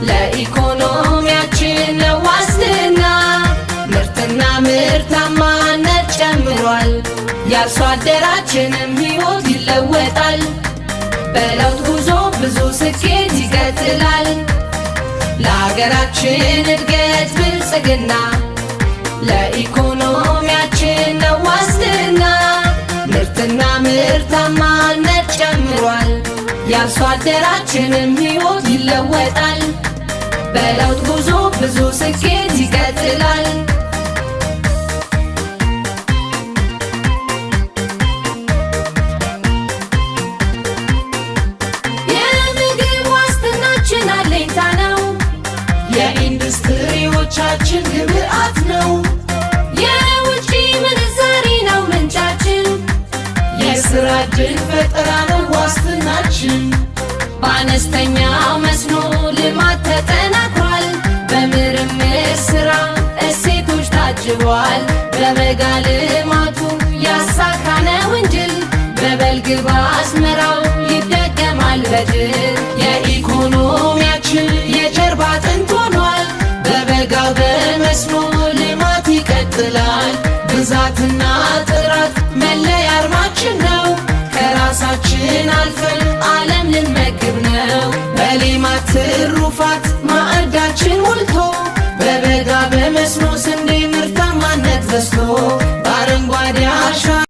ለኢኮኖሚያችን ነው ዋስትና ምርትና ምርታማነት ጨምሯል የአርሶ አደራችንም ሕይወት ይለወጣል በለውጥ ጉዞ ብዙ ስኬት ይቀጥላል ለሀገራችን እድገት ብልጽግና ለኢኮኖሚያችን ነው ዋስትና ምርትና ምርታማነት ጨምሯል የአርሶ አደራችንም ሕይወት ይለወጣል በለውጥ ጉዞ ብዙ ስኬት ይቀጥላል የምግብ ዋስትናችን አለኝታ ነው የኢንዱስትሪዎቻችን ግብአት ነው የውጭ ምንዛሪ ነው ምንጫችን የሥራ ዕድል ፈጠራ ነው ዋስትናችን በአነስተኛው መስኖ ልማት ተጠናክሯል በምርምር ሥራ እሴቶች ታጅቧል በበጋ ልማቱ ያሳካነው እንጅል በበልግ በአዝመራው ይደገማል በድል የኢኮኖሚያችን የጀርባ አጥንት ሆኗል በበጋው በመስኖ ልማት ይቀጥላል ብዛትና ጥራት መለያ አርማችን ነው ከራሳችን አልፈን ዓለም ልንመግብ ነው በሌማት ትሩፋት ማዕዳችን ሞልቶ በበጋ በመስኖ ስንዴ ምርታማነት በዝቶ